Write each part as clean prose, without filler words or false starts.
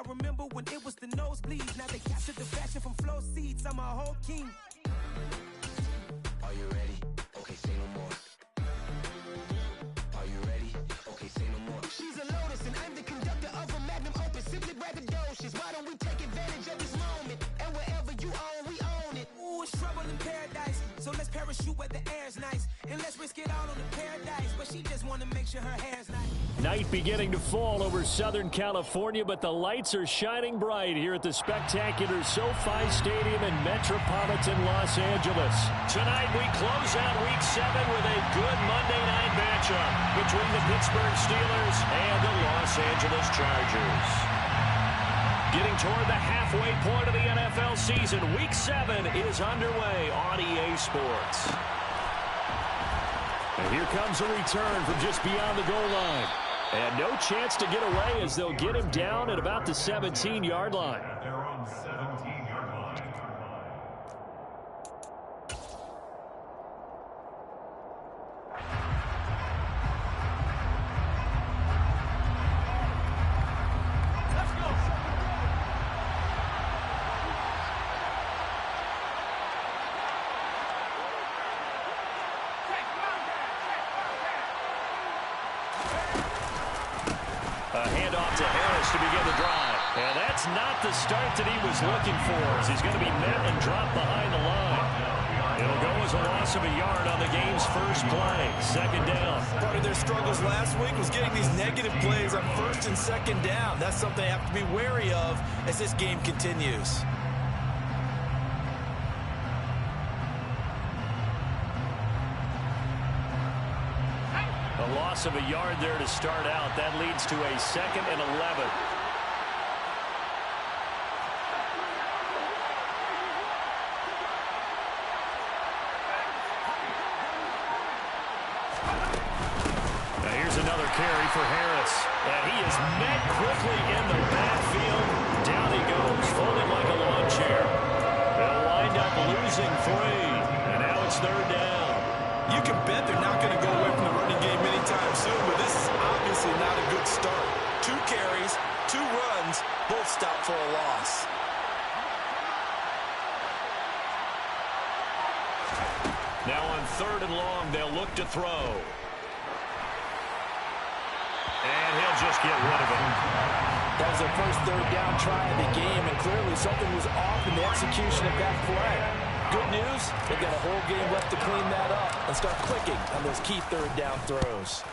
I remember when it was the nosebleeds. Now they captured the fashion from flow seats. I'm a whole king. Are you ready? Okay, say no more. Are you ready? Okay, say no more. She's a lotus and I'm the conductor of a magnum opus. Simply braggadocious. Why don't we take advantage of this moment? And wherever you own, we own it. Ooh, it's trouble in paradise. So let's parachute where the air's nice. And let's risk it all on the paradise. But she just wanna make sure her hair's nice. Night beginning to fall over Southern California, but the lights are shining bright here at the spectacular SoFi Stadium in metropolitan Los Angeles. Tonight we close out Week 7 with a good Monday night matchup between the Pittsburgh Steelers and the Los Angeles Chargers. Getting toward the halfway point of the NFL season, Week 7 is underway on EA Sports. And here comes a return from just beyond the goal line. And no chance to get away as they'll get him down at about the 17-yard line. They're on 17-yard line. A handoff to Harris to begin the drive. And that's not the start that he was looking for, as he's going to be met and dropped behind the line. It'll go as a loss of a yard on the game's first play. Second down. Part of their struggles last week was getting these negative plays on first and second down. That's something they have to be wary of as this game continues. A loss of a yard there to start out. That leads to a 2nd and 11. Now here's another carry for Harris. And he is met quickly in the backfield. Down he goes, folding like a lawn chair. They'll wind up losing 3. And now it's 3rd down. You can bet they're not going to go away from the running game anytime soon, but this is obviously not a good start. 2 carries, 2 runs, both stopped for a loss. Now on 3rd and long, they'll look to throw. And he'll just get rid of it. That was their first 3rd down try of the game, and clearly something was off in the execution of that play. Good news, they've got a whole game left to clean that up and start clicking on those key 3rd down throws.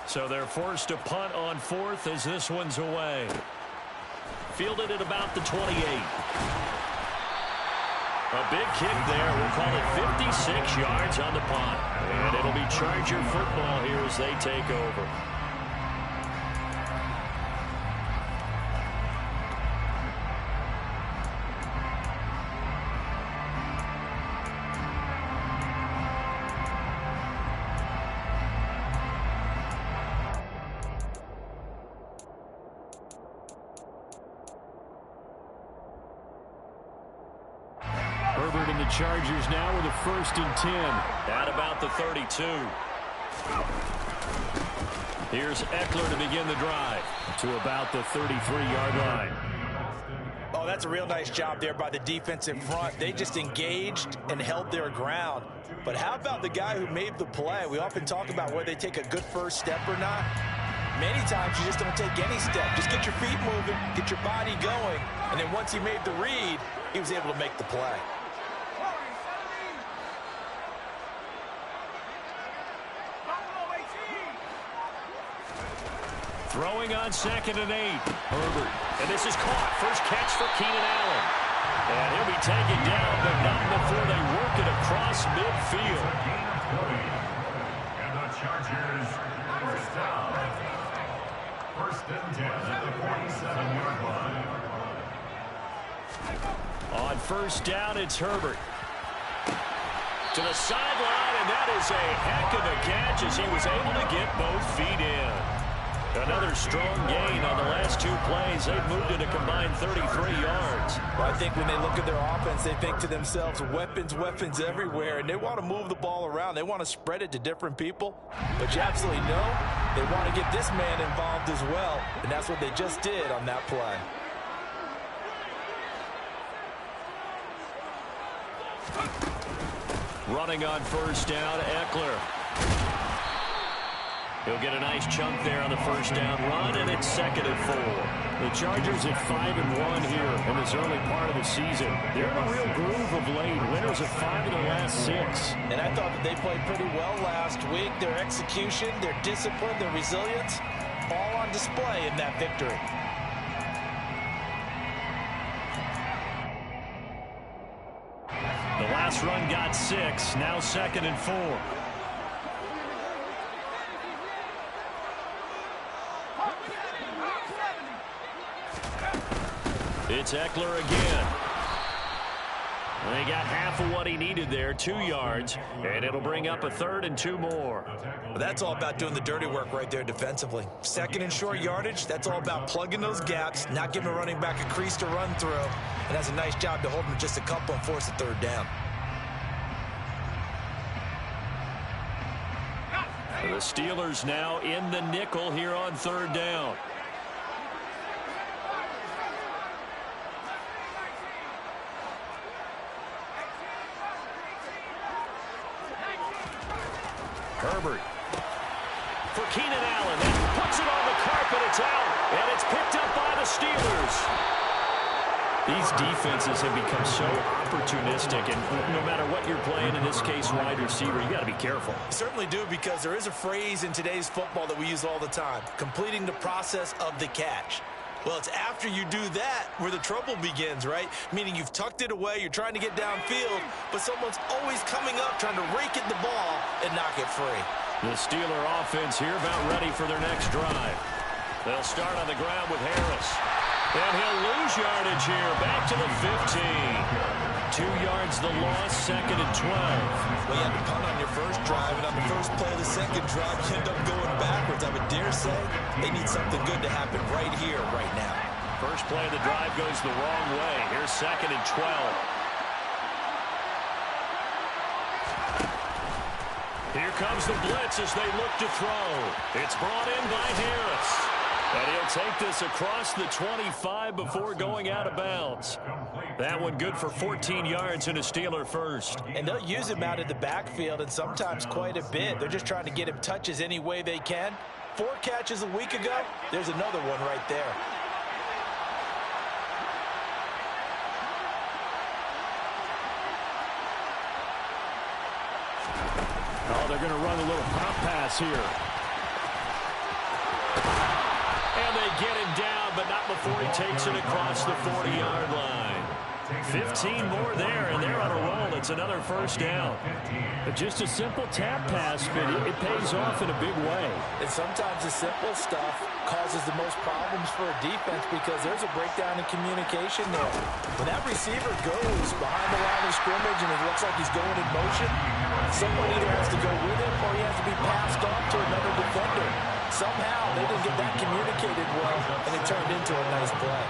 So they're forced to punt on 4th as this one's away. Fielded at about the 28. A big kick there. We'll call it 56 yards on the punt. And it'll be Charger football here as they take over. Herbert and the Chargers now with a 1st and 10 at about the 32. Here's Eckler to begin the drive to about the 33-yard line. Oh, that's a real nice job there by the defense in front. They just engaged and held their ground. But how about the guy who made the play? We often talk about whether they take a good first step or not. Many times you just don't take any step. Just get your feet moving, get your body going, and then once he made the read, he was able to make the play. Throwing on 2nd and 8. Herbert. And this is caught. First catch for Keenan Allen. And he'll be taken down, but not before they work it across midfield. And the Chargers, first down. 1st and 10 at the 47-yard line. On 1st down, it's Herbert. To the sideline, and that is a heck of a catch as he was able to get both feet in. Another strong gain on the last 2 plays. They've moved it a combined 33 yards. Well, I think when they look at their offense, they think to themselves, weapons, weapons everywhere, and they want to move the ball around. They want to spread it to different people. But you absolutely know they want to get this man involved as well, and that's what they just did on that play. Running on first down, Eckler. He'll get a nice chunk there on the first down run, and it's 2nd and 4. The Chargers at 5-1 here in this early part of the season. They're in a real groove of late. Winners of 5 of their last 6. And I thought that they played pretty well last week. Their execution, their discipline, their resilience, all on display in that victory. The last run got 6. Now 2nd and 4. It's Eckler again. They got half of what he needed there, 2 yards, and it'll bring up a 3rd and 2 more. Well, that's all about doing the dirty work right there defensively. 2nd and short yardage, that's all about plugging those gaps, not giving a running back a crease to run through, and that's a nice job to hold him just a couple and force a 3rd down. The Steelers now in the nickel here on 3rd down. Herbert for Keenan Allen. That puts it on the carpet. It's out, and it's picked up by the Steelers. These defenses have become so opportunistic, and no matter what you're playing, in this case wide receiver, you got to be careful. You certainly do, because there is a phrase in today's football that we use all the time: completing the process of the catch. Well, it's after you do that where the trouble begins, right? Meaning you've tucked it away, you're trying to get downfield, but someone's always coming up trying to rake at the ball and knock it free. The Steeler offense here about ready for their next drive. They'll start on the ground with Harris. And he'll lose yardage here, back to the 15. 2 yards the loss, 2nd and 12. Well, you had to punt on your first drive, and on the first play of the second drive, you end up going backwards. I would dare say they need something good to happen right here, right now. First play of the drive goes the wrong way. Here's 2nd and 12. Here comes the blitz as they look to throw. It's brought in by Harris. And he'll take this across the 25 before going out of bounds. That one good for 14 yards and a Steeler first. And they'll use him out of the backfield, and sometimes quite a bit. They're just trying to get him touches any way they can. 4 catches a week ago. There's another one right there. Oh, they're going to run a little pop pass here. And they get him down, but not before he takes it across the 40-yard line. 15 more there, and they're on a roll. It's another first down. But just a simple tap pass, but it pays off in a big way. And sometimes the simple stuff causes the most problems for a defense because there's a breakdown in communication there. When that receiver goes behind the line of scrimmage and it looks like he's going in motion, someone either has to go with him or he has to be passed off to another defender. Somehow they didn't get that communicated well, and it turned into a nice play.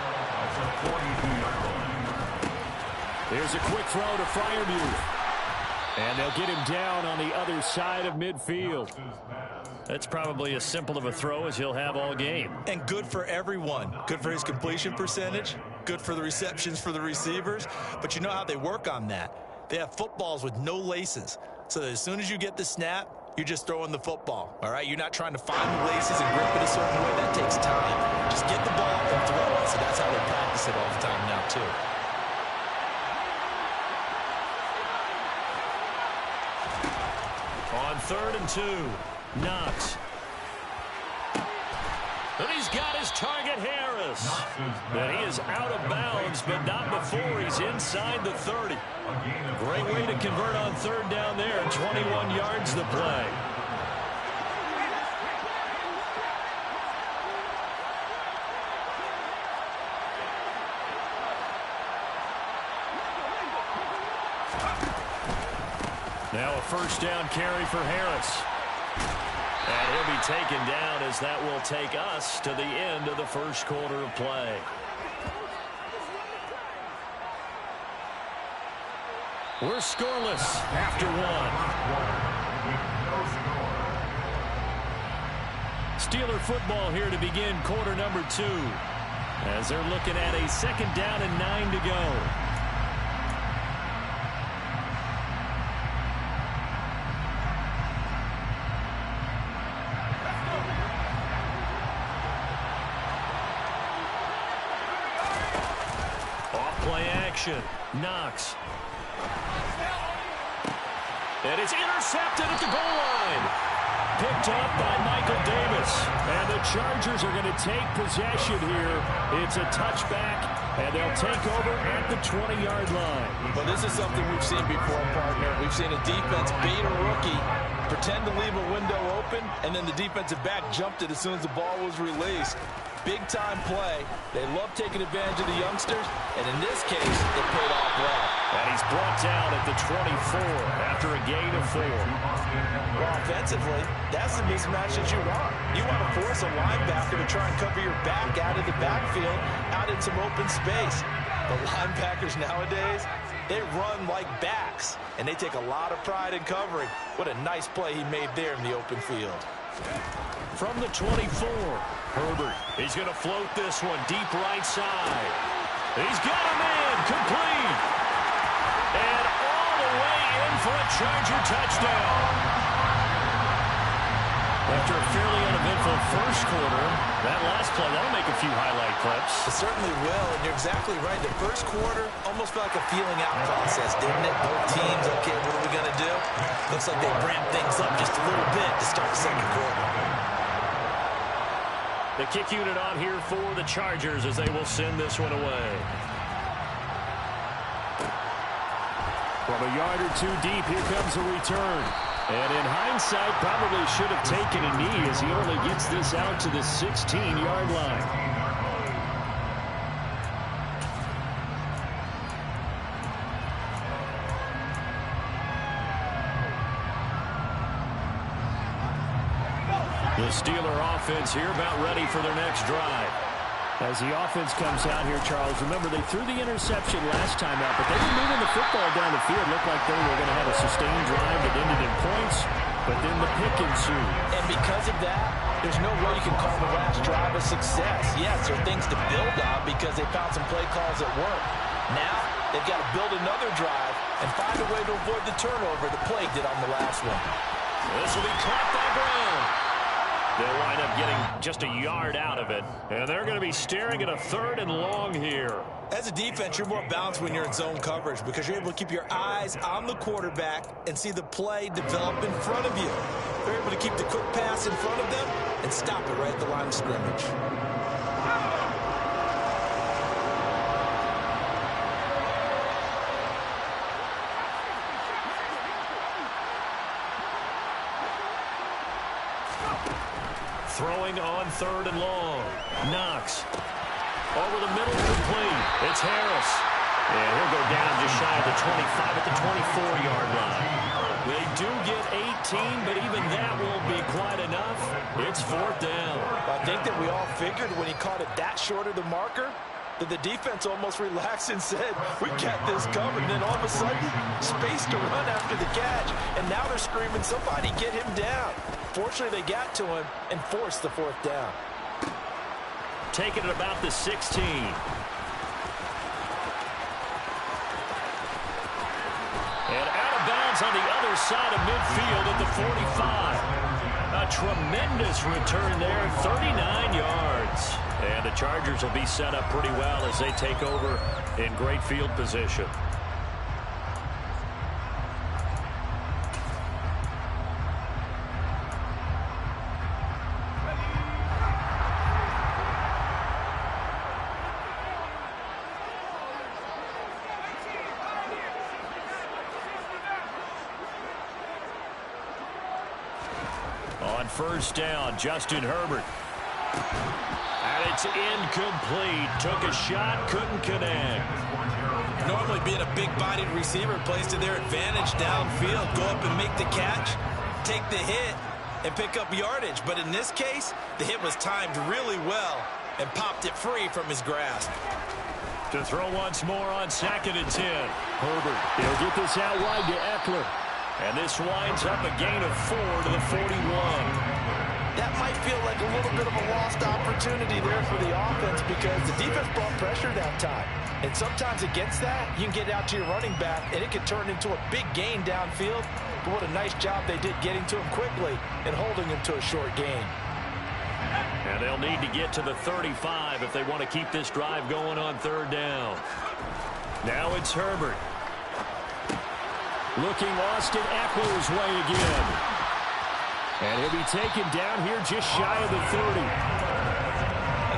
There's a quick throw to Freiermuth. And they'll get him down on the other side of midfield. That's probably as simple of a throw as he'll have all game. And good for everyone. Good for his completion percentage. Good for the receptions for the receivers. But you know how they work on that. They have footballs with no laces. So that as soon as you get the snap, you're just throwing the football. All right? You're not trying to find the laces and grip it a certain way. That takes time. Just get the ball and throw it. So that's how they practice it all the time now, too. On 3rd and 2, Knox. And he's got his target, Harris. And he is out of bounds, but not before he's inside the 30. Great way to convert on 3rd down there. 21 yards the play. Now a first down carry for Harris. And he'll be taken down as that will take us to the end of the first quarter of play. We're scoreless after 1. Steeler football here to begin quarter number 2. As they're looking at a 2nd down and 9 to go. play action. Knox. And it's intercepted at the goal line. Picked up by Michael Davis. And the Chargers are going to take possession here. It's a touchback, and they'll take over at the 20-yard line. Well, this is something we've seen before, partner. We've seen a defense bait a rookie, pretend to leave a window open, and then the defensive back jumped it as soon as the ball was released. Big-time play. They love taking advantage of the youngsters, and in this case, it paid off well. And he's brought down at the 24 after a gain of 4. Well, offensively, that's the mismatch that you want. You want to force a linebacker to try and cover your back out of the backfield, out in some open space. The linebackers nowadays, they run like backs, and they take a lot of pride in covering. What a nice play he made there in the open field. From the 24, Herbert. He's going to float this one deep right side. He's got him in, complete. And all the way in for a Charger touchdown. After a fairly uneventful first quarter, that last play, that'll make a few highlight clips. It certainly will, and you're exactly right. The first quarter almost felt like a feeling out process, didn't it? Both teams, okay, what are we going to do? Looks like they ramped things up just a little bit to start the second quarter. The kick unit on here for the Chargers as they will send this one away. From a yard or two deep, here comes a return. And in hindsight, probably should have taken a knee as he only gets this out to the 16-yard line. The Steeler offense here about ready for their next drive. As the offense comes out here, Charles, remember they threw the interception last time out, but they were moving the football down the field. Looked like they were going to have a sustained drive that ended in points, but then the pick ensued. And because of that, there's no way you can call the last drive a success. Yes, there are things to build on because they found some play calls that work. Now, they've got to build another drive and find a way to avoid the turnover that plagued it on the last one. This will be caught by Brown. They'll wind up getting just a yard out of it. And they're going to be staring at a 3rd and long here. As a defense, you're more balanced when you're in zone coverage because you're able to keep your eyes on the quarterback and see the play develop in front of you. They're able to keep the quick pass in front of them and stop it right at the line of scrimmage. Throwing on 3rd and long. Knox. Over the middle, complete. It's Harris. And he'll go down just shy of the 25 at the 24-yard line. They do get 18, but even that won't be quite enough. It's 4th down. I think that we all figured when he caught it that short of the marker that the defense almost relaxed and said, we got this covered. And then all of a sudden, space to run after the catch. And now they're screaming, somebody get him down. Fortunately, they got to him and forced the 4th down. Taking it about the 16. And out of bounds on the other side of midfield at the 45. A tremendous return there, 39 yards. And the Chargers will be set up pretty well as they take over in great field position. On 1st down, Justin Herbert. And it's incomplete. Took a shot, couldn't connect. Normally being a big-bodied receiver plays to their advantage downfield. Go up and make the catch, take the hit, and pick up yardage. But in this case, the hit was timed really well and popped it free from his grasp. To throw once more on 2nd and 10. Herbert, he'll get this out wide to Eckler. And this winds up a gain of 4 to the 41. That might feel like a little bit of a lost opportunity there for the offense because the defense brought pressure that time. And sometimes against that, you can get out to your running back, and it can turn into a big gain downfield. But what a nice job they did getting to him quickly and holding him to a short gain. And they'll need to get to the 35 if they want to keep this drive going on 3rd down. Now it's Herbert. Looking Austin Eckler's way again. And he'll be taken down here just shy of the 30.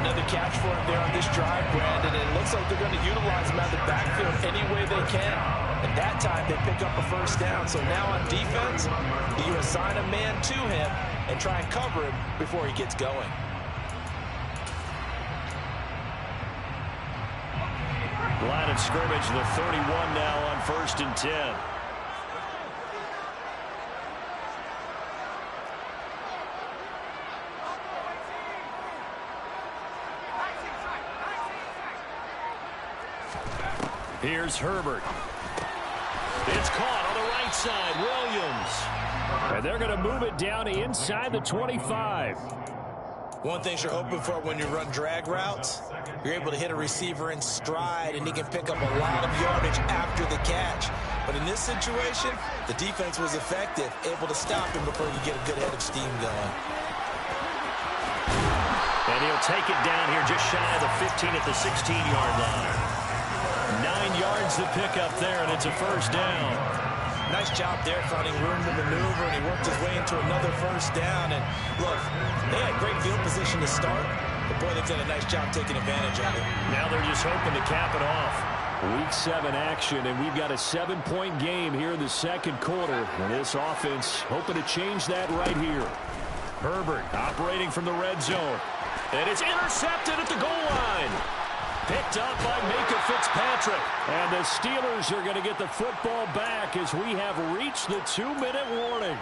Another catch for him there on this drive, Brandon. And it looks like they're going to utilize him out of the backfield any way they can. And that time they pick up a first down. So now on defense, you assign a man to him and try and cover him before he gets going. Line of scrimmage, the 31 now on 1st and 10. Here's Herbert. It's caught on the right side. Williams. And they're going to move it down inside the 25. One thing you're hoping for when you run drag routes, you're able to hit a receiver in stride, and he can pick up a lot of yardage after the catch. But in this situation, the defense was effective, able to stop him before you get a good head of steam going. And he'll take it down here just shy of the 15 at the 16-yard line. 9 yards to pick up there, and it's a first down. Nice job there finding room to maneuver, and he worked his way into another first down. And look, they had great field position to start, but boy, they've done a nice job taking advantage of it. Now they're just hoping to cap it off. Week 7 action, and we've got a 7-point game here in the second quarter. And this offense hoping to change that right here. Herbert operating from the red zone. And it's intercepted at the goal line. Picked up by Micah Fitzpatrick. And the Steelers are going to get the football back as we have reached the 2-minute warning.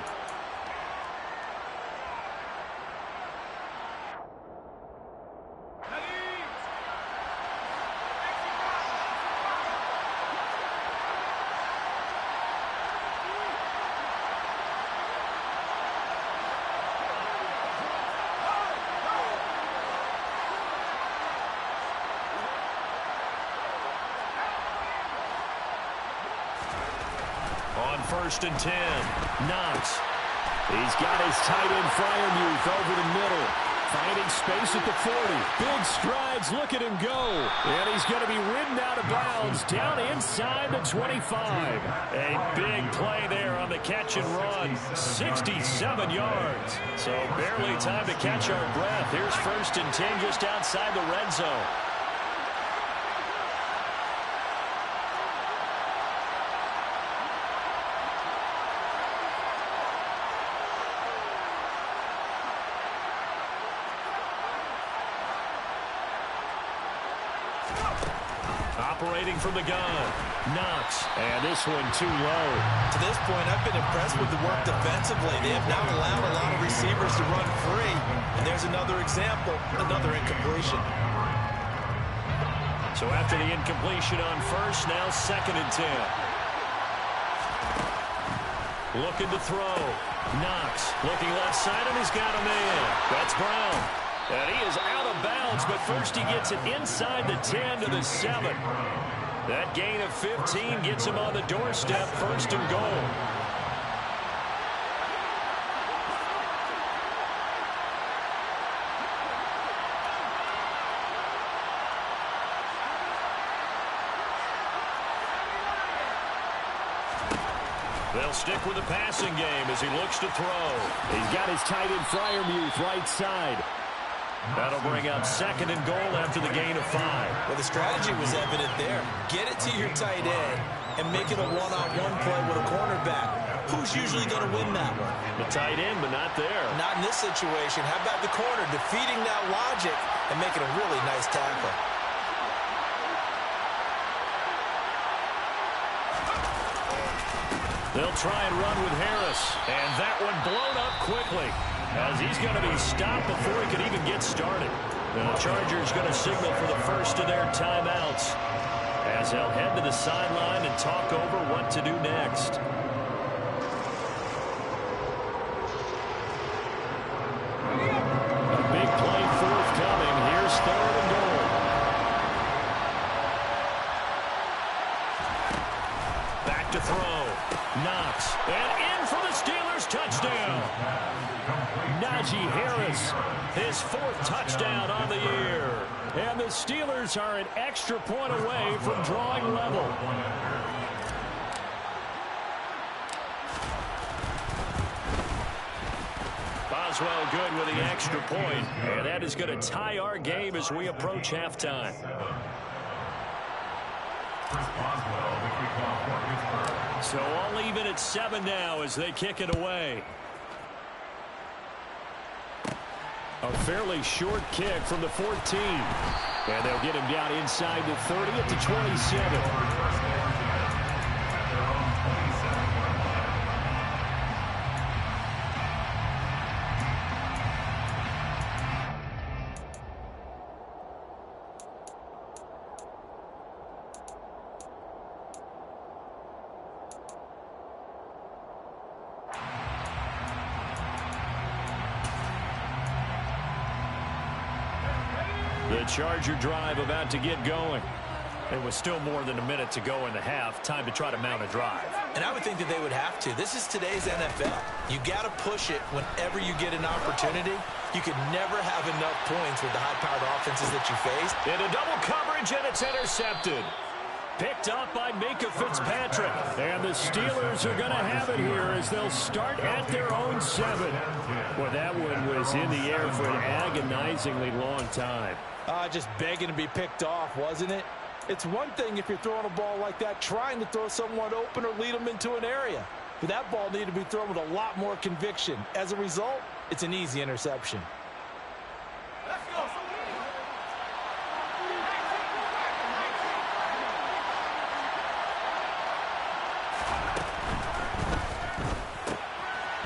On 1st and 10, Knox. He's got his tight end Freiermuth over the middle. Finding space at the 40. Big strides. Look at him go. And he's going to be ridden out of bounds down inside the 25. A big play there on the catch and run. 67 yards. So barely time to catch our breath. Here's 1st and 10 just outside the red zone. Operating from the gun. Knox. And this one too low. To this point, I've been impressed with the work defensively. They have not allowed a lot of receivers to run free. And there's another example, another incompletion. So after the incompletion on 1st, now 2nd and 10. Looking to throw. Knox looking left side, and he's got a man. That's Brown. And he is out of bounds, but first he gets it inside the 10 to the 7. That gain of 15 gets him on the doorstep, 1st and goal. They'll stick with the passing game as he looks to throw. He's got his tight end Freiermuth right side. That'll bring up 2nd and goal after the gain of 5. Well, the strategy was evident there. Get it to your tight end and make it a one-on-one play with a cornerback. Who's usually going to win that one? The tight end, but not there. Not in this situation. How about the corner defeating that logic and making a really nice tackle? They'll try and run with Harris. And that one blown up quickly as he's going to be stopped before he can even get started. The Chargers going to signal for the first of their timeouts as they'll head to the sideline and talk over what to do next. A big play forthcoming. Here's 3rd and goal. Back to throw. Knox. And in for the Steelers touchdown. Najee Harris, his 4th touchdown on the year. And the Steelers are an extra point away from drawing level. Boswell good with the extra point, and that is going to tie our game as we approach halftime. So all even at 7 now as they kick it away. A fairly short kick from the 14. And they'll get him down inside the 30 at the 27. The Charger drive about to get going. There was still more than a minute to go in the half. Time to try to mount a drive. And I would think that they would have to. This is today's NFL. You got to push it whenever you get an opportunity. You can never have enough points with the high-powered offenses that you face. Into double coverage, and it's intercepted. Picked up by Minka Fitzpatrick. And the Steelers are going to have it here as they'll start at their own 7. Well, that one was in the air for an agonizingly long time. Just begging to be picked off, wasn't it? It's one thing if you're throwing a ball like that, trying to throw someone open or lead them into an area. But that ball needed to be thrown with a lot more conviction. As a result, it's an easy interception. Let's go.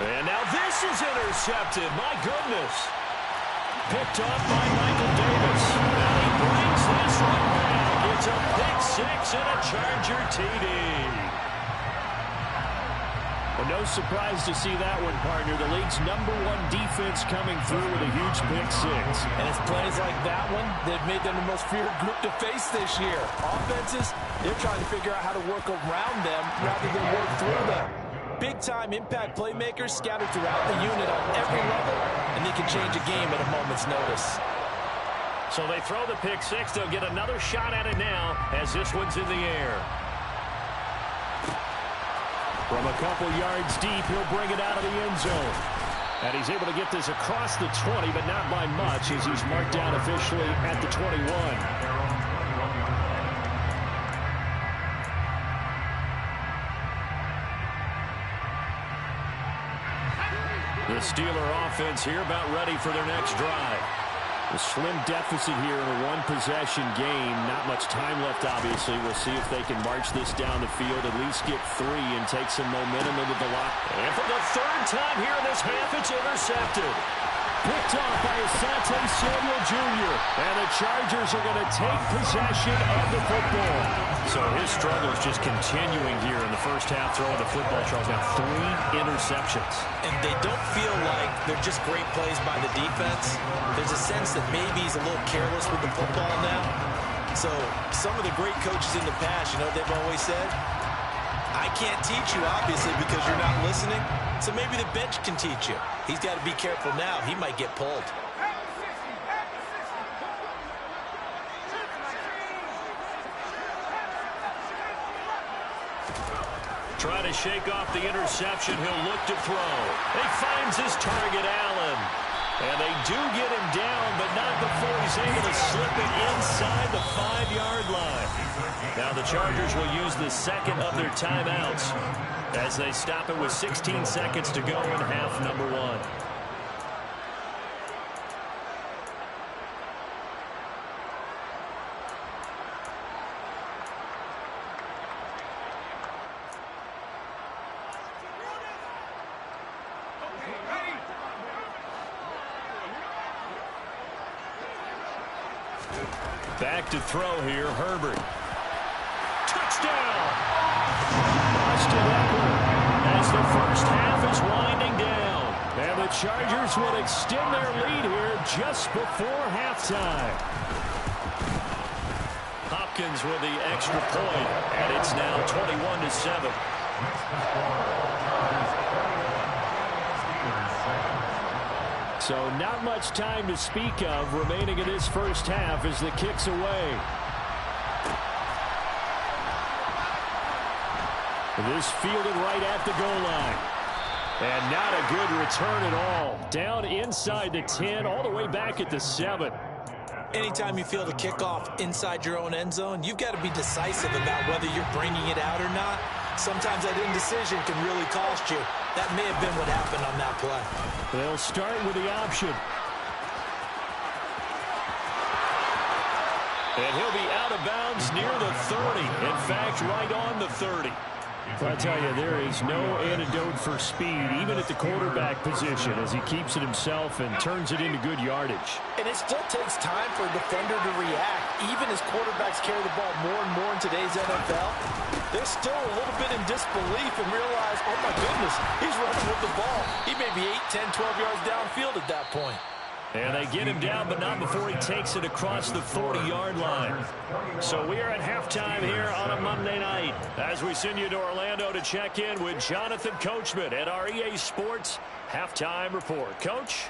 And now this is intercepted. My goodness. Picked off by Michael Davis. And he brings this one back. It's a pick 6 and a Charger TD. Well, no surprise to see that one, partner. The league's #1 defense coming through with a huge pick 6. And it's plays like that one that made them the most feared group to face this year. Offenses, they're trying to figure out how to work around them rather than work through them. Big-time impact playmakers scattered throughout the unit on every level, and they can change a game at a moment's notice. So they throw the pick 6. They'll get another shot at it now as this one's in the air. From a couple yards deep, he'll bring it out of the end zone. And he's able to get this across the 20, but not by much as he's marked down officially at the 21. The Steeler offense here about ready for their next drive. A slim deficit here in a one-possession game. Not much time left, obviously. We'll see if they can march this down the field, at least get 3 and take some momentum into the lock. And for the 3rd time here in this half, it's intercepted. Picked off by Asante Samuel Jr. And the Chargers are going to take possession of the football. So his struggle is just continuing here in the first half, throwing the football. Charles now 3 interceptions. And they don't feel like they're just great plays by the defense. There's a sense that maybe he's a little careless with the football now. So some of the great coaches in the past, you know what they've always said? I can't teach you, obviously, because you're not listening. So maybe the bench can teach you. He's got to be careful now. He might get pulled. Trying to shake off the interception. He'll look to throw. He finds his target, Allen. And they do get him down, but not before he's able to slip it inside the 5-yard line. Now the Chargers will use the second of their timeouts as they stop it with 16 seconds to go in half number 1. Back to throw here, Herbert. Touchdown! Austin Eckler as the first half is winding down. And the Chargers will extend their lead here just before halftime. Hopkins with the extra point, and it's now 21-7. So not much time to speak of remaining in this first half as the kick's away. This fielded right at the goal line. And not a good return at all. Down inside the 10, all the way back at the 7. Anytime you field a kickoff inside your own end zone, you've got to be decisive about whether you're bringing it out or not. Sometimes that indecision can really cost you. That may have been what happened on that play. They'll start with the option. And he'll be out of bounds near the 30. In fact, right on the 30. So I tell you, there is no antidote for speed, even at the quarterback position, as he keeps it himself and turns it into good yardage. And it still takes time for a defender to react. Even as quarterbacks carry the ball more and more in today's NFL, they're still a little bit in disbelief and realize, oh my goodness, he's running with the ball. He may be 8, 10, 12 yards downfield at that point. And they get him down, but not before he takes it across the 40-yard line. So we are at halftime here on a Monday night as we send you to Orlando to check in with Jonathan Coachman at our EA Sports Halftime Report. Coach?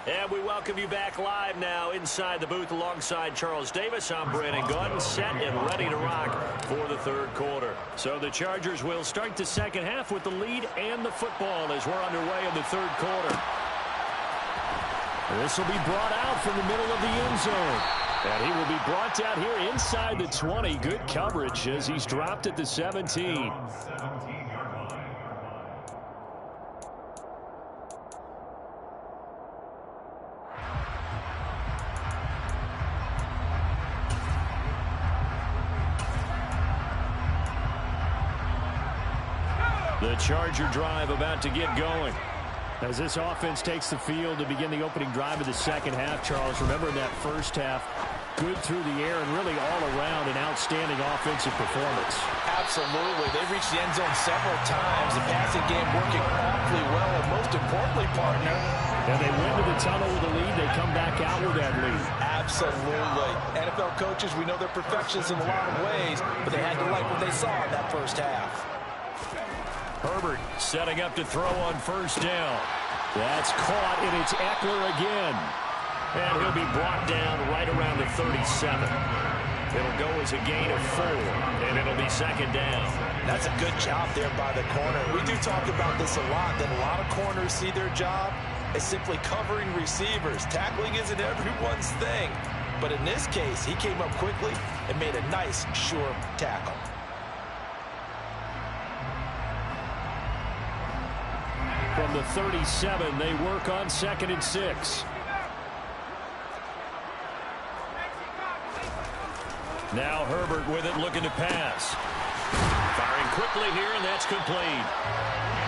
And we welcome you back live now inside the booth alongside Charles Davis. I'm Brandon Gunn, set and ready to rock for the third quarter. So the Chargers will start the second half with the lead and the football as we're underway in the third quarter. This will be brought out from the middle of the end zone. And he will be brought down here inside the 20. Good coverage as he's dropped at the 17. The Charger drive about to get going. As this offense takes the field to begin the opening drive of the second half, Charles, remember in that first half, good through the air and really all around an outstanding offensive performance. Absolutely. They've reached the end zone several times. The passing game working awfully well, and most importantly, partner. And they went to the tunnel with a lead. They come back out with that lead. Absolutely. NFL coaches, we know they're perfectionists in a lot of ways, but they had to like what they saw in that first half. Herbert setting up to throw on first down. That's caught, and it's Eckler again. And he'll be brought down right around the 37. It'll go as a gain of 4, and it'll be second down. That's a good job there by the corner. We do talk about this a lot, that a lot of corners see their job as simply covering receivers. Tackling isn't everyone's thing. But in this case, he came up quickly and made a nice, sure tackle. From the 37, they work on 2nd and 6. Now Herbert with it, looking to pass. Firing quickly here, and that's complete.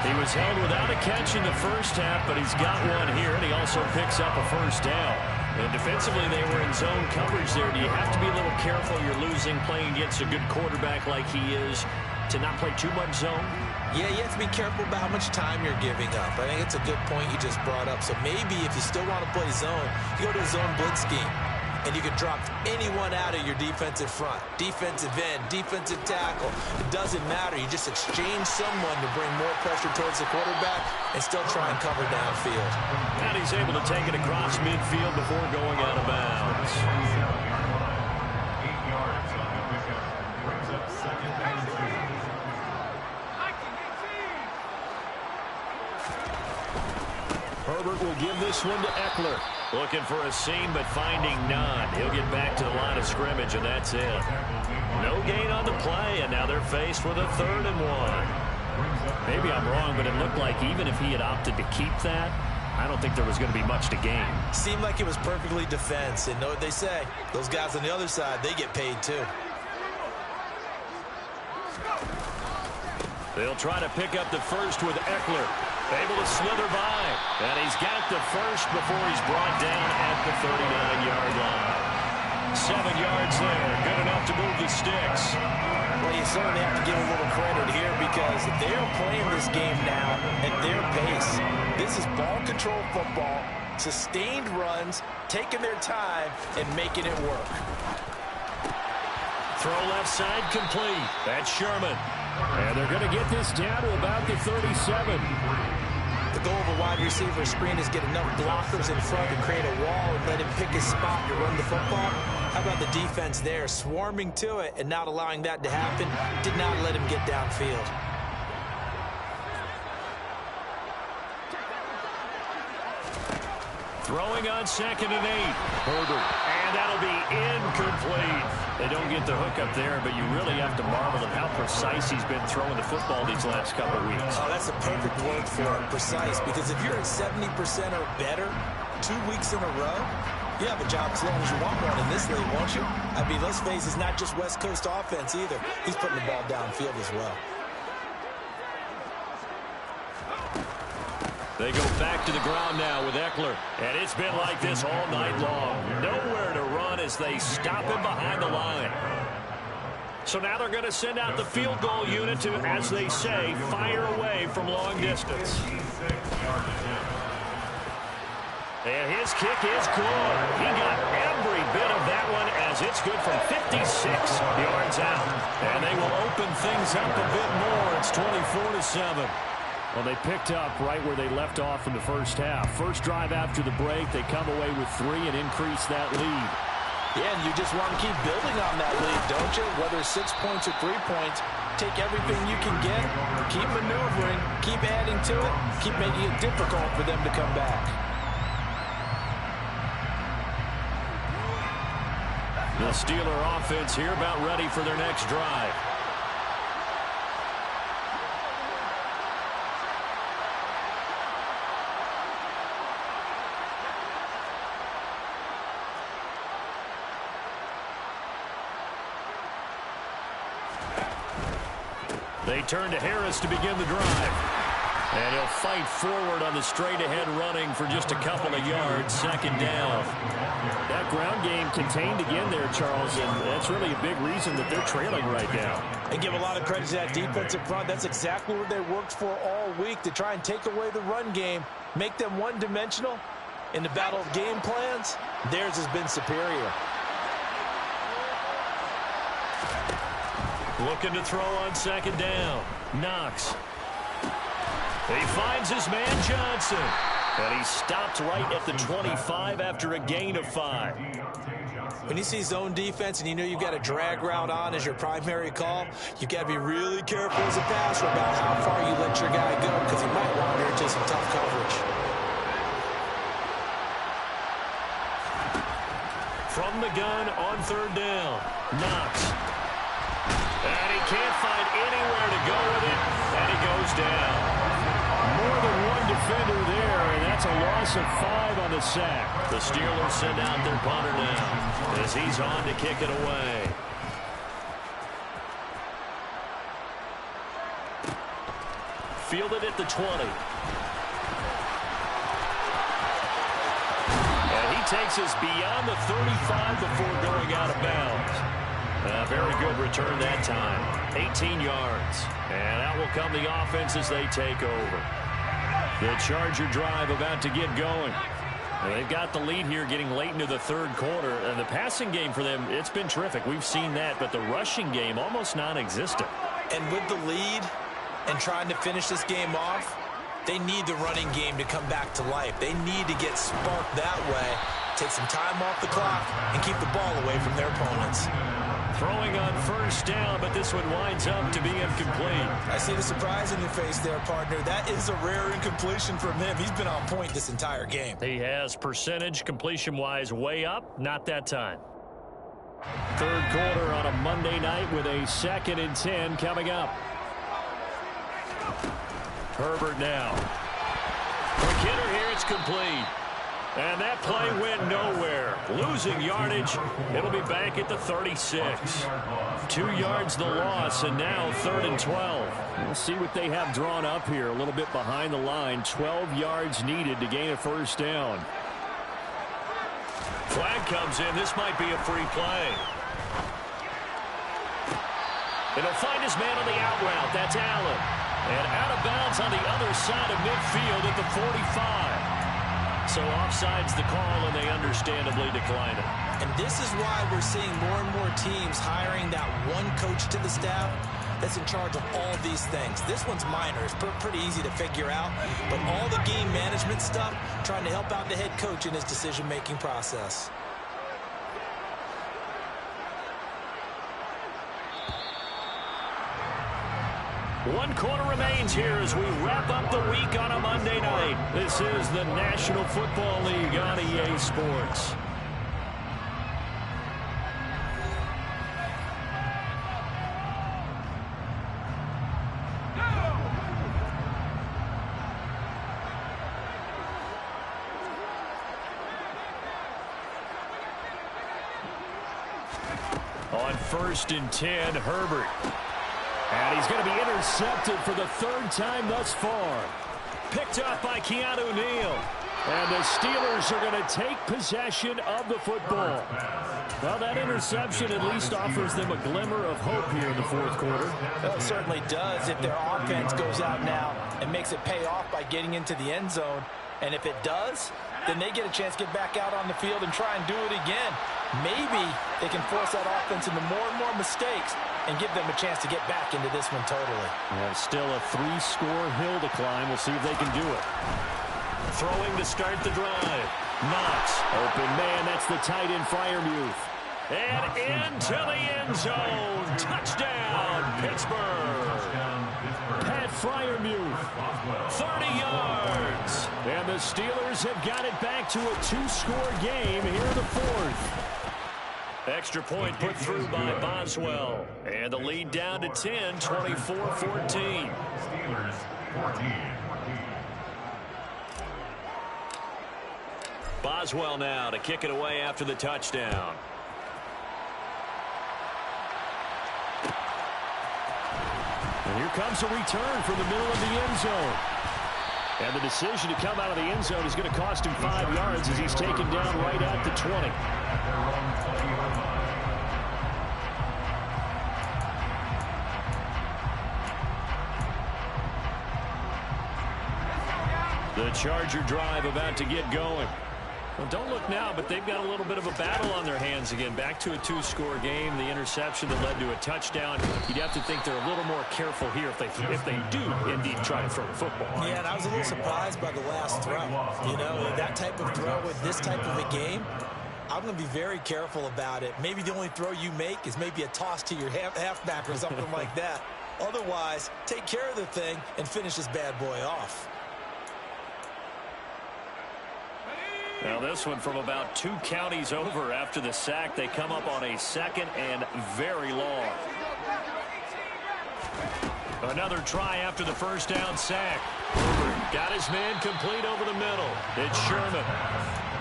He was held without a catch in the first half, but he's got one here, and he also picks up a first down. And defensively, they were in zone coverage there. Do you have to be a little careful? You're losing, playing against a good quarterback like he is, to not play too much zone? Yeah, you have to be careful about how much time you're giving up. I think it's a good point you just brought up. So maybe if you still want to play zone, you go to a zone blitz scheme. And you can drop anyone out of your defensive front. Defensive end, defensive tackle. It doesn't matter. You just exchange someone to bring more pressure towards the quarterback and still try and cover downfield. And he's able to take it across midfield before going out of bounds. 8 yards on the pickup. Brings up second and 2. Herbert will give this one to Eckler. Looking for a seam, but finding none. He'll get back to the line of scrimmage, and that's it. No gain on the play, and now they're faced with a 3rd and 1. Maybe I'm wrong, but it looked like even if he had opted to keep that, I don't think there was going to be much to gain. Seemed like it was perfectly defense, and know what they say. Those guys on the other side, they get paid too. They'll try to pick up the first with Eckler. Able to slither by. And he's got the first before he's brought down at the 39-yard line. 7 yards there. Good enough to move the sticks. Well, you certainly have to give a little credit here because they're playing this game now at their pace. This is ball control football, sustained runs, taking their time, and making it work. Throw left side complete. That's Sherman. And they're going to get this down to about the 37. The goal of a wide receiver screen is get enough blockers in front to create a wall and let him pick his spot to run the football. How about the defense there, swarming to it and not allowing that to happen? Did not let him get downfield. Throwing on 2nd and 8. Herbert. And that'll be incomplete. They don't get the hook up there, but you really have to marvel at how precise he's been throwing the football these last couple of weeks. Oh, that's a perfect word for it, precise, because if you're at 70% or better 2 weeks in a row, you have a job as long as you want one in this league, won't you? I mean, let's face it, it's not just West Coast offense either. He's putting the ball downfield as well. They go back to the ground now with Eckler. And it's been like this all night long. Nowhere to run as they stop him behind the line. So now they're going to send out the field goal unit to, as they say, fire away from long distance. And his kick is good. He got every bit of that one as it's good from 56 yards out. And they will open things up a bit more. It's 24-7. Well, they picked up right where they left off in the first half. First drive after the break, they come away with 3 and increase that lead. Yeah, and you just want to keep building on that lead, don't you? Whether it's 6 points or 3 points, take everything you can get, keep maneuvering, keep adding to it, keep making it difficult for them to come back. The Steeler offense here about ready for their next drive. They turn to Harris to begin the drive. And he'll fight forward on the straight-ahead running for just a couple of yards, 2nd down. That ground game contained again there, Charles, and that's really a big reason that they're trailing right now. And give a lot of credit to that defensive front. That's exactly what they worked for all week, to try and take away the run game, make them one-dimensional. In the battle of game plans, theirs has been superior. Looking to throw on 2nd down. Knox. He finds his man Johnson. And he stopped right at the 25 after a gain of 5. When you see zone defense and you know you've got a drag route on as your primary call, you've got to be really careful as a passer about how far you let your guy go, because he might wander into some tough coverage. From the gun on 3rd down. Knox. And he can't find anywhere to go with it, and he goes down. More than one defender there, and that's a loss of 5 on the sack. The Steelers send out their punter now as he's on to kick it away. Fielded at the 20. And he takes us beyond the 35 before going out of bounds. A very good return that time. 18 yards. And out will come the offense as they take over. The Charger drive about to get going. And they've got the lead here getting late into the 3rd quarter. And the passing game for them, it's been terrific. We've seen that. But the rushing game, almost non-existent. And with the lead and trying to finish this game off, they need the running game to come back to life. They need to get sparked that way, take some time off the clock, and keep the ball away from their opponents. Throwing on 1st down, but this one winds up to be incomplete. I see the surprise in your face there, partner. That is a rare incompletion from him. He's been on point this entire game. He has percentage completion-wise way up, not that time. 3rd quarter on a Monday night with a 2nd and 10 coming up. Herbert now. Quick hitter here, it's complete. And that play went nowhere. Losing yardage. It'll be back at the 36. 2 yards the loss, and now 3rd and 12. We'll see what they have drawn up here. A little bit behind the line. 12 yards needed to gain a 1st down. Flag comes in. This might be a free play. And he'll find his man on the out route. That's Allen. And out of bounds on the other side of midfield at the 45. So offside's the call, and they understandably decline it. And this is why we're seeing more and more teams hiring that one coach to the staff that's in charge of all these things. This one's minor. It's pretty easy to figure out. But all the game management stuff, trying to help out the head coach in his decision-making process. One quarter remains here as we wrap up the week on a Monday night. This is the National Football League on EA Sports. On 1st and 10, Herbert. And he's going to be intercepted for the 3rd time thus far. Picked up by Keanu Neal. And the Steelers are going to take possession of the football. Well, that interception at least offers them a glimmer of hope here in the 4th quarter. Well, it certainly does if their offense goes out now and makes it pay off by getting into the end zone. And if it does, then they get a chance to get back out on the field and try and do it again. Maybe they can force that offense into more and more mistakes and give them a chance to get back into this one totally. Yeah, still a 3-score hill to climb. We'll see if they can do it. Throwing to start the drive. Knox. Open man. That's the tight end Freiermuth. And into the end zone. Touchdown, Pittsburgh. Pat Freiermuth. 30 yards. And the Steelers have got it back to a 2-score game here in the 4th. Extra point put through by Boswell. And the lead down to 10, 24-14. Steelers 14. Boswell now to kick it away after the touchdown. And here comes a return from the middle of the end zone. And the decision to come out of the end zone is going to cost him 5 yards as he's taken down right at the 20. The Charger drive about to get going. Well, don't look now, but they've got a little bit of a battle on their hands again. Back to a 2-score game. The interception that led to a touchdown. You'd have to think they're a little more careful here if they do indeed try to throw the football. Yeah, and I was a little surprised by the last throw. You know, that type of throw with this type of a game, I'm going to be very careful about it. Maybe the only throw you make is maybe a toss to your halfback or something like that. Otherwise, take care of the thing and finish this bad boy off. Now this one from about 2 counties over after the sack. They come up on a 2nd and very long. Another try after the 1st down sack. Got his man complete over the middle. It's Sherman.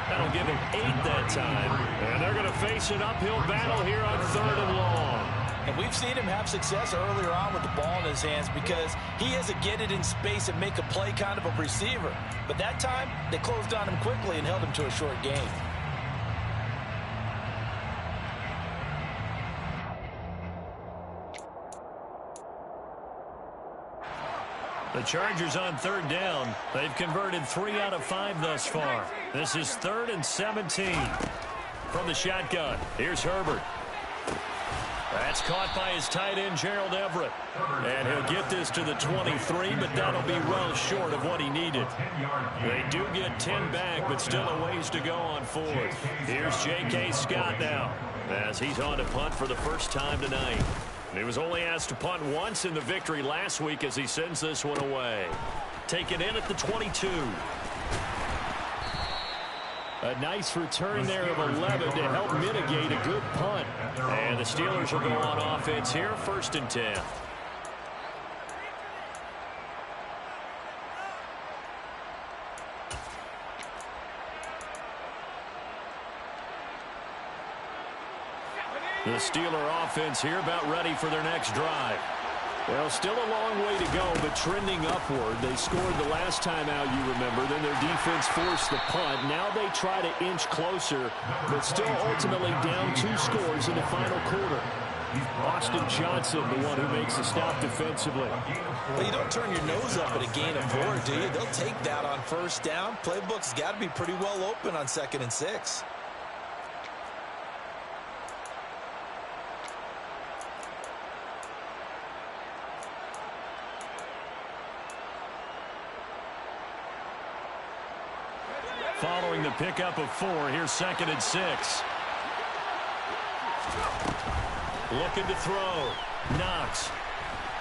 That'll give him 8 that time. And they're going to face an uphill battle here on 3rd and long. And we've seen him have success earlier on with the ball in his hands because he has a get it in space and make a play kind of a receiver. But that time, they closed on him quickly and held him to a short gain. The Chargers on 3rd down. They've converted 3 out of 5 thus far. This is 3rd and 17. From the shotgun, here's Herbert. That's caught by his tight end, Gerald Everett. And he'll get this to the 23, but that'll be well short of what he needed. They do get 10 back, but still a ways to go on 4th. Here's J.K. Scott now, as he's on to punt for the first time tonight. He was only asked to punt once in the victory last week as he sends this one away. Taken in at the 22. A nice return there of 11 to help mitigate a good punt. And the Steelers will go on offense here, 1st and 10. The Steeler offense here about ready for their next drive. Well, still a long way to go, but trending upward. They scored the last time out, you remember. Then their defense forced the punt. Now they try to inch closer, but still ultimately down 2 scores in the final quarter. Austin Johnson, the one who makes the stop defensively. Well, you don't turn your nose up at a gain of 4, do you? They'll take that on first down. Playbook's got to be pretty well open on 2nd and 6. Following the pickup of 4, here's 2nd and 6. Looking to throw. Knox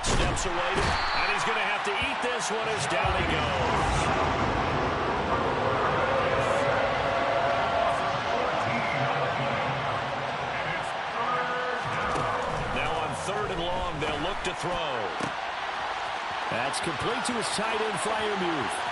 steps away, and he's going to have to eat this one as down he goes. Now on 3rd and long, they'll look to throw. That's complete to his tight end, Freiermuth.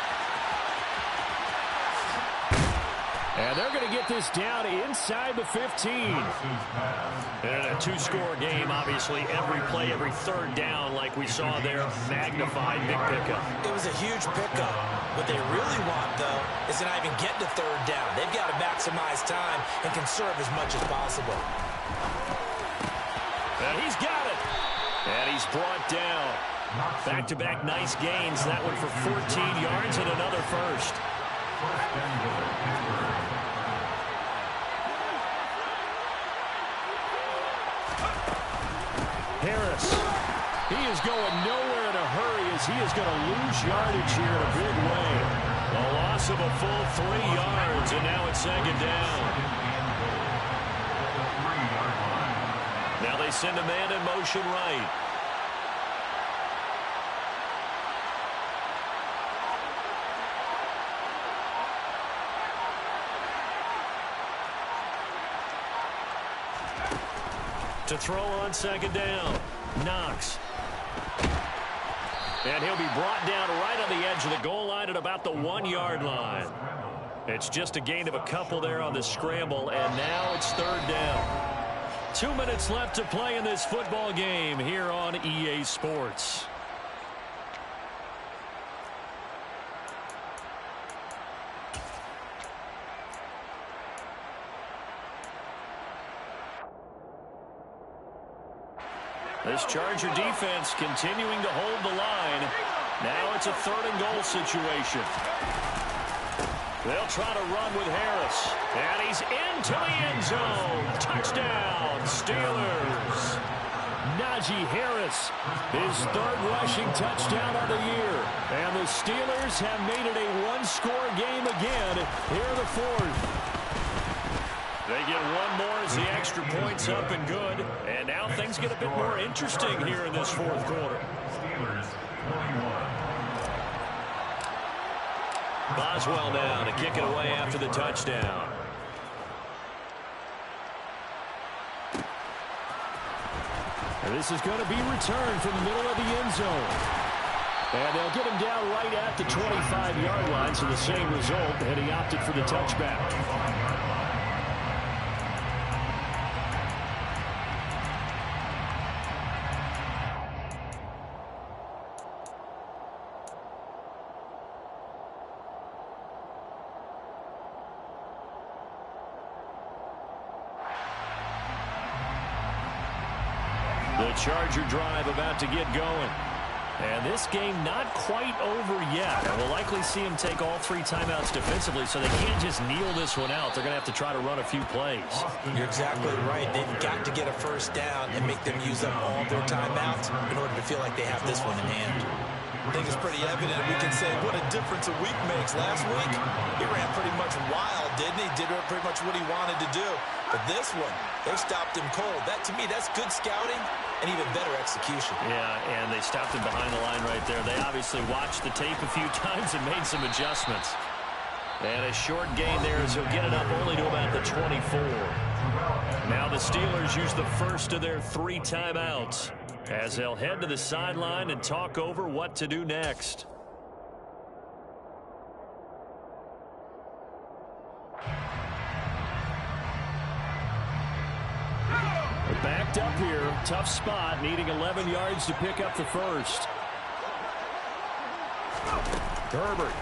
And they're going to get this down inside the 15. And in a 2-score game, obviously, every play, every 3rd down, like we saw there, magnified, big pickup. It was a huge pickup. What they really want, though, is to not even get to 3rd down. They've got to maximize time and conserve as much as possible. And he's got it. And he's brought down. Back-to-back nice gains. That one for 14 yards and another first. Harris, he is going nowhere in a hurry as he is going to lose yardage here in a big way. A loss of a full 3 yards, and now it's 2nd down. Now they send a man in motion right. To throw on 2nd down. Knox. And he'll be brought down right on the edge of the goal line at about the 1-yard line. It's just a gain of a couple there on the scramble, and now it's 3rd down. 2 minutes left to play in this football game here on EA Sports. This Charger defense continuing to hold the line. Now it's a 3rd and goal situation. They'll try to run with Harris. And he's into the end zone. Touchdown, Steelers. Najee Harris, his 3rd rushing touchdown of the year. And the Steelers have made it a 1-score game again here in the 4th. They get one more as the extra point's up and good. And now things get a bit more interesting here in this 4th quarter. Steelers 21. Boswell now to kick it away after the touchdown. And this is going to be returned from the middle of the end zone. And they'll get him down right at the 25-yard line, so the same result, and he opted for the touchback. The Charger drive about to get going. And this game not quite over yet. And we'll likely see him take all 3 timeouts defensively, so they can't just kneel this one out. They're going to have to try to run a few plays. You're exactly right. They've got to get a first down and make them use up all their timeouts in order to feel like they have this one in hand. I think it's pretty evident. We can say what a difference a week makes. Last week, he ran pretty much wild, didn't he? Did pretty much what he wanted to do. But this one, they stopped him cold. That, to me, that's good scouting and even better execution. Yeah, and they stopped him behind the line right there. They obviously watched the tape a few times and made some adjustments. And a short gain there as he'll get it up only to about the 24. Now the Steelers use the first of their 3 timeouts as they'll head to the sideline and talk over what to do next. They're backed up here. Tough spot, needing 11 yards to pick up the first. Herbert.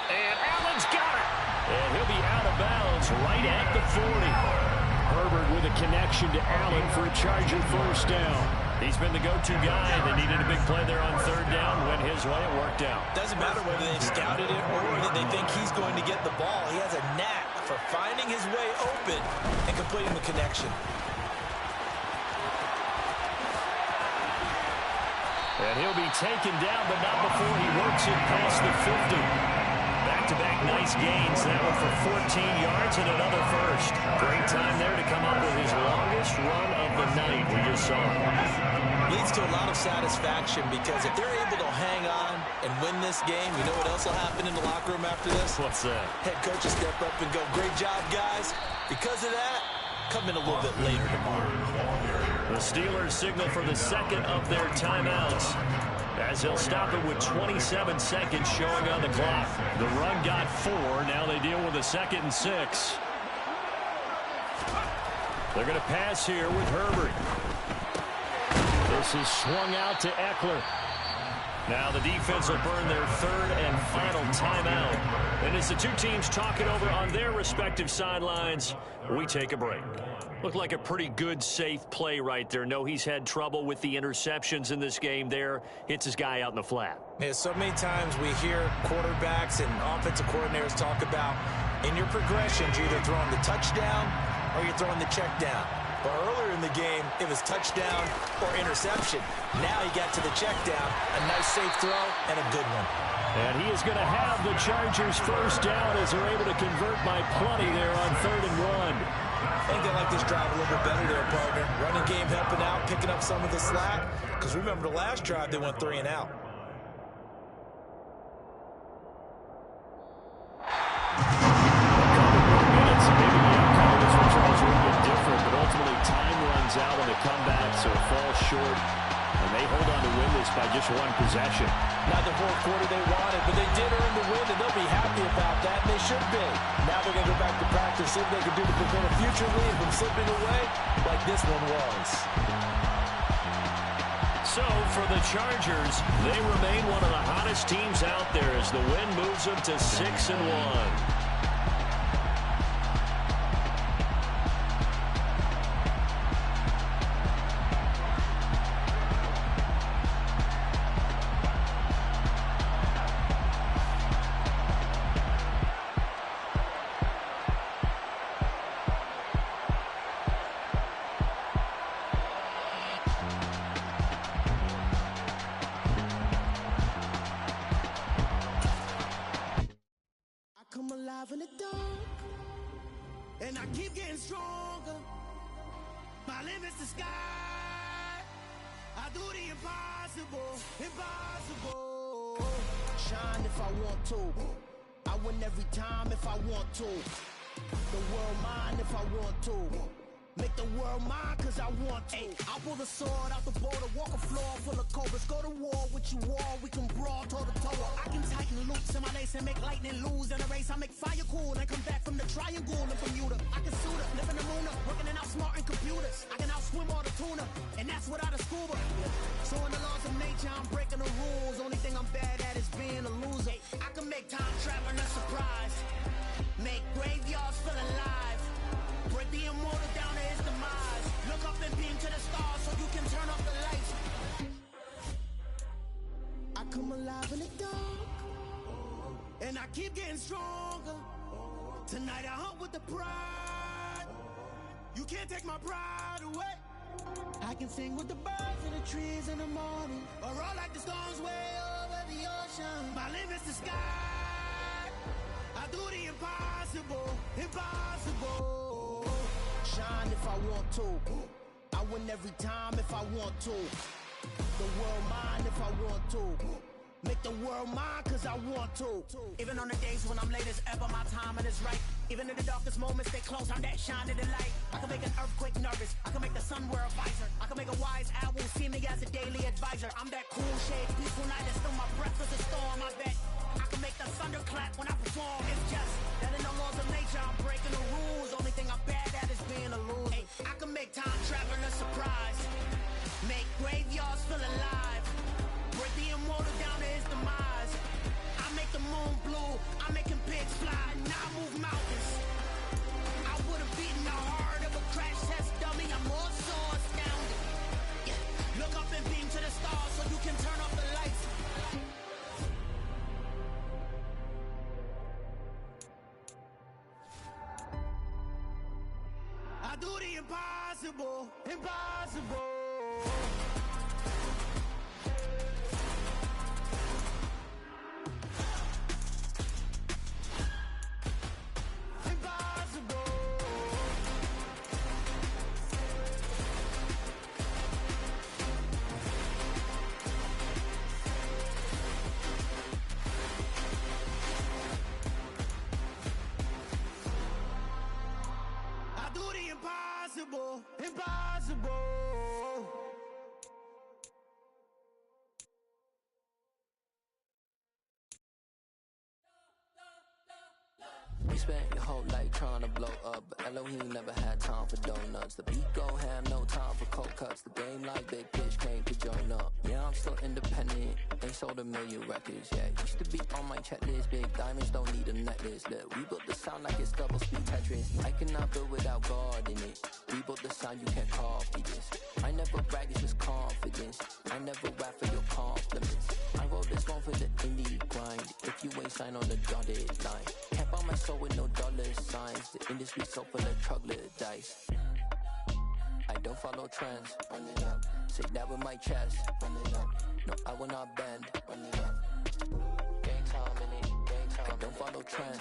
And Allen's got it. And he'll be out of bounds right at the 40. Herbert with a connection to Allen for a Charger first down. He's been the go-to guy. They needed a big play there on third down. Went his way. It worked out. Doesn't matter whether they scouted it or that they think he's going to get the ball. He has a knack for finding his way open and completing the connection. And he'll be taken down, but not before he works it past the 50. Back-to-back nice gains. That one for 14 yards and another first. Great time there to come up with his longest run of the night we just saw. Leads to a lot of satisfaction because if they're able to hang on and win this game, you know what else will happen in the locker room after this? What's that? Head coach will step up and go, great job, guys. Because of that, come in a little bit later tomorrow. The Steelers signal for the second of their timeouts as they'll stop it with 27 seconds showing on the clock. The run got 4. Now they deal with a 2nd and 6. They're going to pass here with Herbert. This is swung out to Eckler. Now the defense will burn their third and final timeout. And as the two teams talk it over on their respective sidelines, we take a break. Looked like a pretty good, safe play right there. No, he's had trouble with the interceptions in this game there. Hits his guy out in the flat. Yeah, so many times we hear quarterbacks and offensive coordinators talk about in your progressions, you're either throwing the touchdown or you're throwing the check down. But earlier in the game, it was touchdown or interception. Now he got to the check down, a nice safe throw, and a good one. And he is going to have the Chargers first down as they're able to convert by plenty there on 3rd and 1. I think they like this drive a little bit better there, partner. Running game helping out, picking up some of the slack. Because remember the last drive, they went 3 and out. Minutes, and maybe the outcome of this return is a little bit different, but ultimately time runs out on the comeback, so it falls short. And they hold on to win this by just 1 possession. Not the fourth quarter they wanted, but they did earn the win, and they'll be happy about that, and they should be. Now they're going to go back to practice, see what they can do to prevent a future lead from slipping away like this one was. So for the Chargers, they remain one of the hottest teams out there as the win moves them to 6 and 1. In the dark, and I keep getting stronger. My limit's the sky. I do the impossible, impossible. Shine if I want to. I win every time if I want to. The world mine if I want to. Make the world mine cause I want to. I'll pull the sword out the border, walk a floor full of cobras. Go to war with you all, we can brawl toe to toe. I can tighten loops in my lace and make lightning lose in a race. I make fire cool and come back from the triangle in Bermuda. I can suit up, live in the moon up, working and outsmarting computers. I can outswim all the tuna, and that's without a scuba. So in the laws of nature, I'm breaking the rules. Only thing I'm bad at is being a loser. I can make time traveling a surprise. Make graveyards feel alive. Break the immortal down to his demise. Look up and beam to the stars so you can turn off the lights. I come alive in the dark, and I keep getting stronger. Tonight I hunt with the pride. You can't take my pride away. I can sing with the birds and the trees in the morning, or roll like the storms way over the ocean. My limit's the sky. I do the impossible, impossible. Shine if I want to. I win every time if I want to. The world mine if I want to. Make the world mine cause I want to. Even on the days when I'm late as ever, my timing is right. Even in the darkest moments, stay close, I'm that shining the light. I can make an earthquake nervous, I can make the sun wear a visor. I can make a wise owl see me as a daily advisor. I'm that cool shade, peaceful night, and still my breath is a storm, I bet. I can make the thunder clap when I perform. It's just that in the laws of nature, I'm breaking the rules. Only thing I'm bad at is being a loser. Hey, I can make time traveling a surprise. Make graveyards feel alive. Break the immortal down to his demise. I make the moon blue. I'm making pigs fly. Now I move mountains. I would have beaten the heart of a crack do the impossible, impossible. Impossible, impossible. You spent your whole life trying to blow up, but Elohim never had time for donuts. The beat go ham, no time for cold cuts. The game like Big Pitch came to join up. Yeah, I'm still independent, ain't sold a million records yet. Used to be on my checklist, big diamonds don't need a necklace. Look, we built the sound like it's double speed Tetris. I cannot build without God in it. We built the sound, you can't copy this. I never brag, it's just confidence. I never rap for your compliments. I wrote this one for the indie grind. If you ain't signed on the dotted line, can't buy my soul with no dollar signs. The industry so full of troglodytes. I don't follow trends. Run it up. Say that with my chest. Run it up. No, I will not bend. Run it up. Gang time in it. Gang time. I don't follow trends.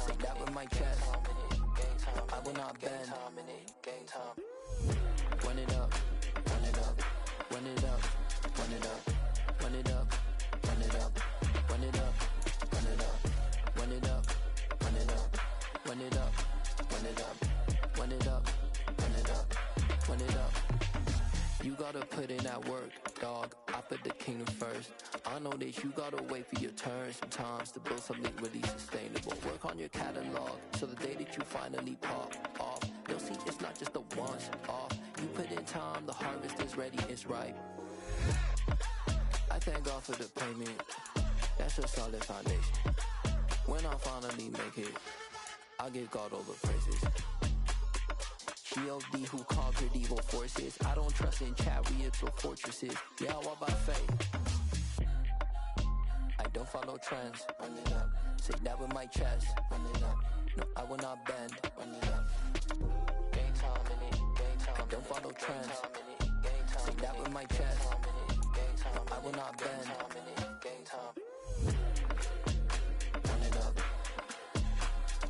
Say that with my chest. I will not bend. Gang time. Run it up. Run it up. Run it up. Run it up. Run it up. Run it up. Run it up. Run it up. Run it up. Run it up. Run it up. Run it up. Run it up. Run it up. Run it up. You gotta put in that work, dog. I put the kingdom first. I know that you gotta wait for your turn sometimes to build something really sustainable. Work on your catalog, so the day that you finally pop off, you'll see it's not just a once off. You put in time, the harvest is ready, it's ripe. I thank God for the payment. That's a solid foundation. When I finally make it, I'll give God all the praises. G.O.D. who conquered evil forces. I don't trust in chariots or fortresses. Yeah, I walk by faith. I don't follow trends. Run it up. Say that with my chest. Run it up. No, I will not bend. Run it up. Gang time in it. Gang time. I don't follow trends. Say that with my chest. I will not bend. Gang time. Run it up.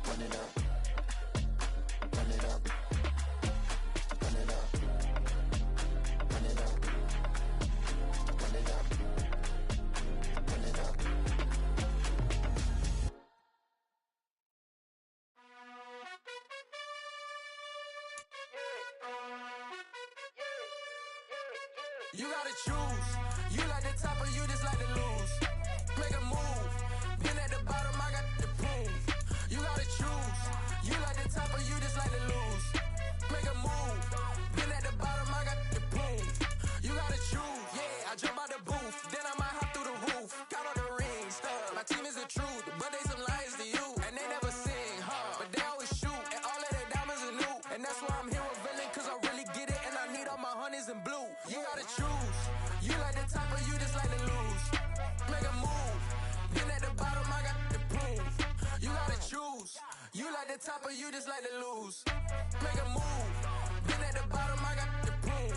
Run it up. Run it up. Run it up. Run it up. Run it up. Run it up. You gotta choose. You like the top or you just like to lose. Make a move. Been at the bottom, I got the proof. You gotta choose. You like the top or you just like to lose. Make a move. Been at the bottom, I got the proof. You gotta choose. Yeah, I jump out the booth. Then I might hop through the roof. Count on the rings. My team is the truth, but they some liars to you. And they never sing, but they always shoot. And all of their diamonds are new. And that's why I'm here revealing, cause I really get it. And I need all my honeys in blue. You gotta choose. You like the top or you just like to lose. Make a move. Been at the bottom, I got the proof. You gotta choose. You like the top or you just like to lose. Make a move. Been at the bottom, I got the proof.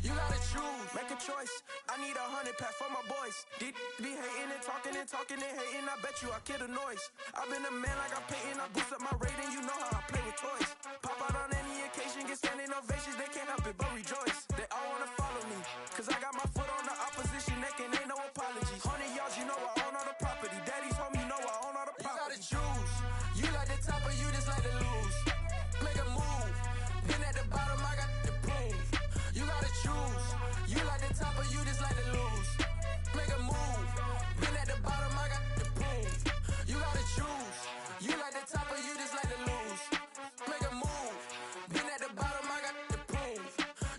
You gotta choose. Make a choice. I need 100 pack for my boys. Be hating and talking and talking and hating. I bet you I kill the noise. I've been a man like I'm Peyton. I boost up my rating. You know how I play with toys. Pop out on any occasion, get standing ovations. They can't help it but rejoice. They all wanna follow me, cause I got my foot on the opposition neck and ain't no apologies. 100 yards, you know I own all the property. Daddy's home, you know I own all the property. You gotta choose. You like the top or you just like to lose. Make a move. Been at the bottom, I got the proof. You gotta choose. You like the top or you just like to lose. Make a move. Been at the bottom, I got the proof. You gotta choose. You like the top or you just like to lose. Make a move. Been at the bottom, I got the proof.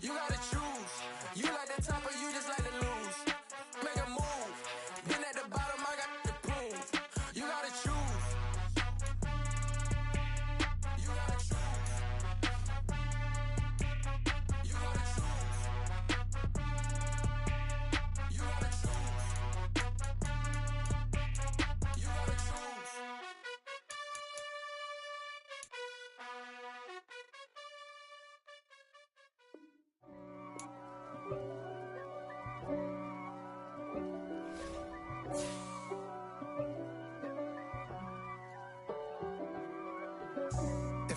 You gotta choose. You like the top or you just like to lose. Make a move. Been at the bottom, I got the proof. You gotta choose. You gotta If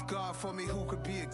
God for me, who could be against?